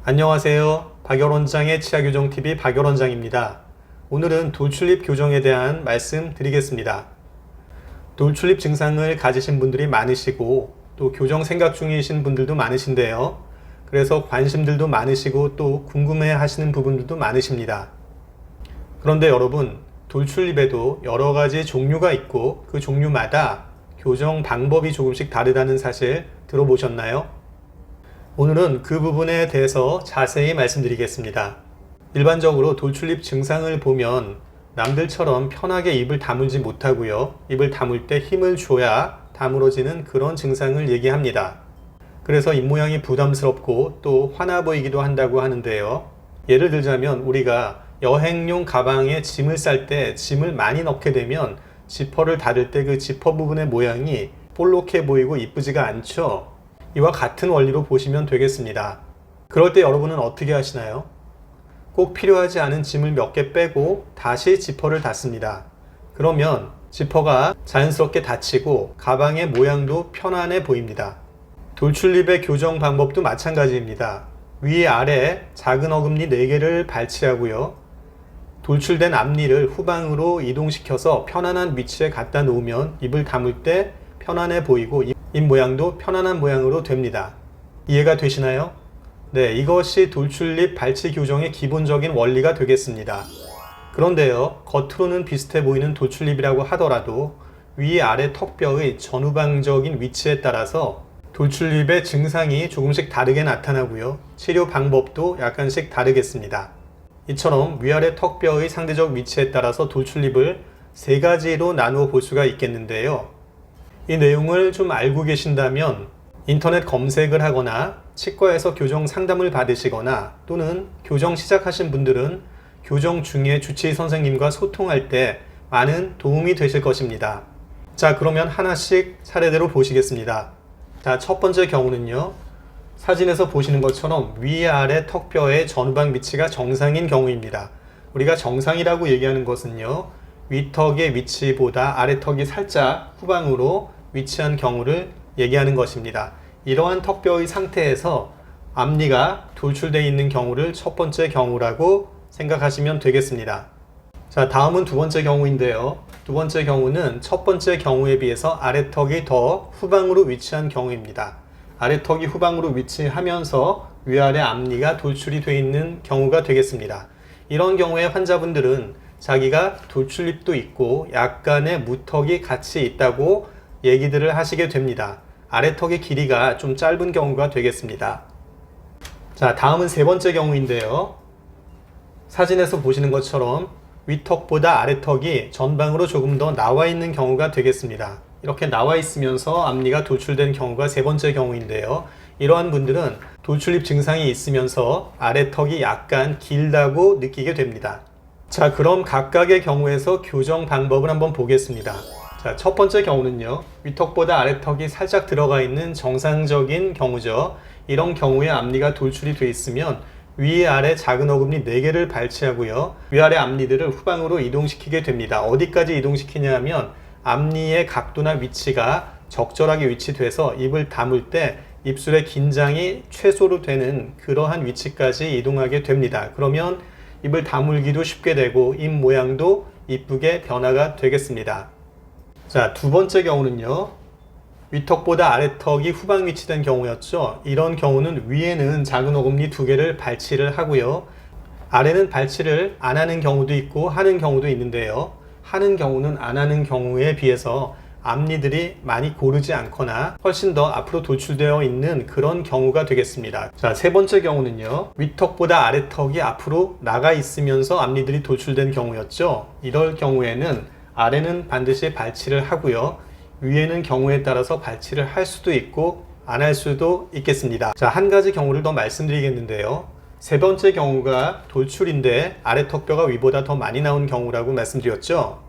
안녕하세요. 박열원장의 치아교정TV 박열원장입니다. 오늘은 돌출입 교정에 대한 말씀 드리겠습니다. 돌출입 증상을 가지신 분들이 많으시고 또 교정 생각 중이신 분들도 많으신데요. 그래서 관심들도 많으시고 또 궁금해 하시는 부분들도 많으십니다. 그런데 여러분, 돌출입에도 여러 가지 종류가 있고 그 종류마다 교정 방법이 조금씩 다르다는 사실 들어보셨나요? 오늘은 그 부분에 대해서 자세히 말씀드리겠습니다. 일반적으로 돌출입 증상을 보면 남들처럼 편하게 입을 다물지 못하고요. 입을 다물 때 힘을 줘야 다물어지는 그런 증상을 얘기합니다. 그래서 입 모양이 부담스럽고 또 화나 보이기도 한다고 하는데요. 예를 들자면 우리가 여행용 가방에 짐을 쌀 때 짐을 많이 넣게 되면 지퍼를 닫을 때 그 지퍼 부분의 모양이 볼록해 보이고 이쁘지가 않죠. 이와 같은 원리로 보시면 되겠습니다. 그럴 때 여러분은 어떻게 하시나요? 꼭 필요하지 않은 짐을 몇 개 빼고 다시 지퍼를 닫습니다. 그러면 지퍼가 자연스럽게 닫히고 가방의 모양도 편안해 보입니다. 돌출입의 교정 방법도 마찬가지입니다. 위 아래 작은 어금니 4개를 발치하고요. 돌출된 앞니를 후방으로 이동시켜서 편안한 위치에 갖다 놓으면 입을 다물 때 편안해 보이고 입 모양도 편안한 모양으로 됩니다. 이해가 되시나요? 네, 이것이 돌출입 발치 교정의 기본적인 원리가 되겠습니다. 그런데요, 겉으로는 비슷해 보이는 돌출입이라고 하더라도 위 아래 턱뼈의 전후방적인 위치에 따라서 돌출입의 증상이 조금씩 다르게 나타나고요. 치료 방법도 약간씩 다르겠습니다. 이처럼 위아래 턱뼈의 상대적 위치에 따라서 돌출입을 3가지로 나누어 볼 수가 있겠는데요. 이 내용을 좀 알고 계신다면 인터넷 검색을 하거나 치과에서 교정 상담을 받으시거나 또는 교정 시작하신 분들은 교정 중에 주치의 선생님과 소통할 때 많은 도움이 되실 것입니다. 자, 그러면 하나씩 차례대로 보시겠습니다. 자, 첫 번째 경우는요. 사진에서 보시는 것처럼 위아래 턱뼈의 전후방 위치가 정상인 경우입니다. 우리가 정상이라고 얘기하는 것은요. 위턱의 위치보다 아래턱이 살짝 후방으로 위치한 경우를 얘기하는 것입니다. 이러한 턱뼈의 상태에서 앞니가 돌출되어 있는 경우를 첫 번째 경우라고 생각하시면 되겠습니다. 자, 다음은 두 번째 경우인데요. 두 번째 경우는 첫 번째 경우에 비해서 아래턱이 더 후방으로 위치한 경우입니다. 아래턱이 후방으로 위치하면서 위아래 앞니가 돌출이 되어 있는 경우가 되겠습니다. 이런 경우에 환자분들은 자기가 돌출입도 있고 약간의 무턱이 같이 있다고 얘기들을 하시게 됩니다. 아래턱의 길이가 좀 짧은 경우가 되겠습니다. 자, 다음은 세 번째 경우인데요. 사진에서 보시는 것처럼 위턱보다 아래턱이 전방으로 조금 더 나와 있는 경우가 되겠습니다. 이렇게 나와 있으면서 앞니가 돌출된 경우가 세 번째 경우인데요. 이러한 분들은 돌출입 증상이 있으면서 아래턱이 약간 길다고 느끼게 됩니다. 자, 그럼 각각의 경우에서 교정 방법을 한번 보겠습니다. 자, 첫 번째 경우는요. 위턱보다 아래턱이 살짝 들어가 있는 정상적인 경우죠. 이런 경우에 앞니가 돌출이 되어 있으면 위아래 작은 어금니 4개를 발치하고요. 위아래 앞니들을 후방으로 이동시키게 됩니다. 어디까지 이동시키냐 하면 앞니의 각도나 위치가 적절하게 위치돼서 입을 다물 때 입술의 긴장이 최소로 되는 그러한 위치까지 이동하게 됩니다. 그러면 입을 다물기도 쉽게 되고 입 모양도 이쁘게 변화가 되겠습니다. 자, 두 번째 경우는요. 위턱보다 아래턱이 후방 위치된 경우였죠. 이런 경우는 위에는 작은 어금니 2개를 발치를 하고요. 아래는 발치를 안 하는 경우도 있고 하는 경우도 있는데요. 하는 경우는 안 하는 경우에 비해서 앞니들이 많이 고르지 않거나 훨씬 더 앞으로 돌출되어 있는 그런 경우가 되겠습니다. 자, 세 번째 경우는요. 위턱보다 아래턱이 앞으로 나가 있으면서 앞니들이 돌출된 경우였죠. 이럴 경우에는 아래는 반드시 발치를 하고요. 위에는 경우에 따라서 발치를 할 수도 있고 안 할 수도 있겠습니다. 자, 한 가지 경우를 더 말씀드리겠는데요. 세 번째 경우가 돌출인데 아래턱뼈가 위보다 더 많이 나온 경우라고 말씀드렸죠.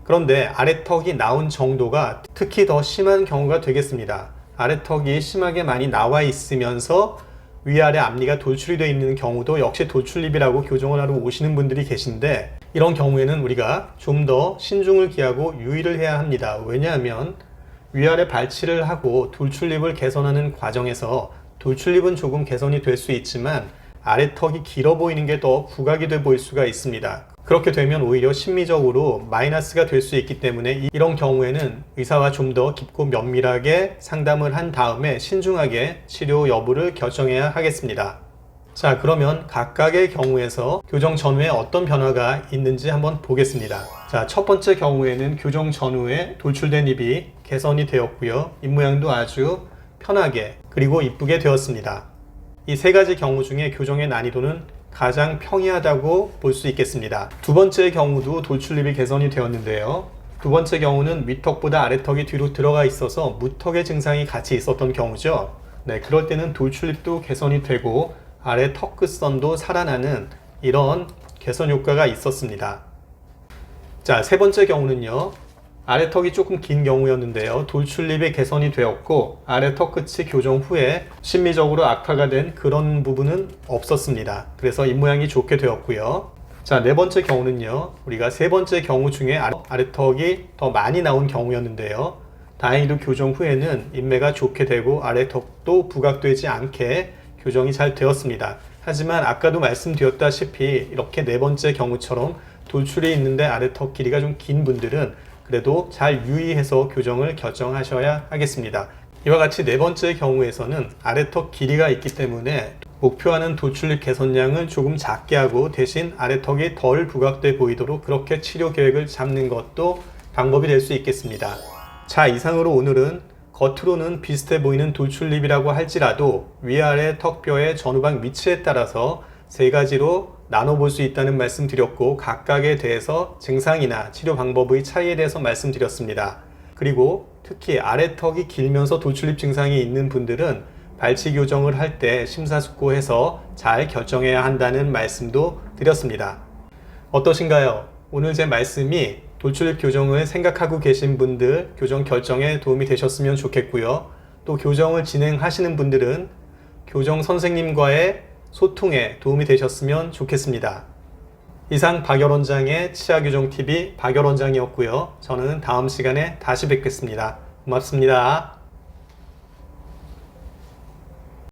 그런데 아래턱이 나온 정도가 특히 더 심한 경우가 되겠습니다. 아래턱이 심하게 많이 나와 있으면서 위아래 앞니가 돌출이 되어 있는 경우도 역시 돌출입이라고 교정을 하러 오시는 분들이 계신데 이런 경우에는 우리가 좀 더 신중을 기하고 유의를 해야 합니다. 왜냐하면 위아래 발치를 하고 돌출입을 개선하는 과정에서 돌출입은 조금 개선이 될 수 있지만 아래턱이 길어 보이는 게 더 부각이 돼 보일 수가 있습니다. 그렇게 되면 오히려 심리적으로 마이너스가 될 수 있기 때문에 이런 경우에는 의사와 좀 더 깊고 면밀하게 상담을 한 다음에 신중하게 치료 여부를 결정해야 하겠습니다. 자, 그러면 각각의 경우에서 교정 전후에 어떤 변화가 있는지 한번 보겠습니다. 자, 첫 번째 경우에는 교정 전후에 돌출된 입이 개선이 되었고요. 입 모양도 아주 편하게 그리고 이쁘게 되었습니다. 이 세 가지 경우 중에 교정의 난이도는 가장 평이하다고 볼 수 있겠습니다. 두 번째 경우도 돌출입이 개선이 되었는데요. 두 번째 경우는 윗턱보다 아래턱이 뒤로 들어가 있어서 무턱의 증상이 같이 있었던 경우죠. 네, 그럴 때는 돌출입도 개선이 되고 아래 턱 끝선도 살아나는 이런 개선 효과가 있었습니다. 자, 세 번째 경우는요. 아래 턱이 조금 긴 경우였는데요. 돌출입이 개선이 되었고 아래 턱 끝이 교정 후에 심미적으로 악화가 된 그런 부분은 없었습니다. 그래서 입 모양이 좋게 되었고요. 자, 네 번째 경우는요. 우리가 세 번째 경우 중에 아래 턱이 더 많이 나온 경우였는데요. 다행히도 교정 후에는 인매가 좋게 되고 아래 턱도 부각되지 않게 교정이 잘 되었습니다. 하지만 아까도 말씀드렸다시피 이렇게 네 번째 경우처럼 돌출이 있는데 아래턱 길이가 좀 긴 분들은 그래도 잘 유의해서 교정을 결정하셔야 하겠습니다. 이와 같이 네 번째 경우에서는 아래턱 길이가 있기 때문에 목표하는 돌출입 개선량을 조금 작게 하고 대신 아래턱이 덜 부각돼 보이도록 그렇게 치료 계획을 잡는 것도 방법이 될 수 있겠습니다. 자, 이상으로 오늘은 겉으로는 비슷해 보이는 돌출입이라고 할지라도 위아래 턱뼈의 전후방 위치에 따라서 세 가지로 나눠볼 수 있다는 말씀 드렸고 각각에 대해서 증상이나 치료 방법의 차이에 대해서 말씀드렸습니다. 그리고 특히 아래턱이 길면서 돌출입 증상이 있는 분들은 발치 교정을 할 때 심사숙고해서 잘 결정해야 한다는 말씀도 드렸습니다. 어떠신가요? 오늘 제 말씀이 돌출입 교정을 생각하고 계신 분들 교정 결정에 도움이 되셨으면 좋겠고요. 또 교정을 진행하시는 분들은 교정 선생님과의 소통에 도움이 되셨으면 좋겠습니다. 이상 박열원장의 치아교정TV 박열원장이었고요. 저는 다음 시간에 다시 뵙겠습니다. 고맙습니다.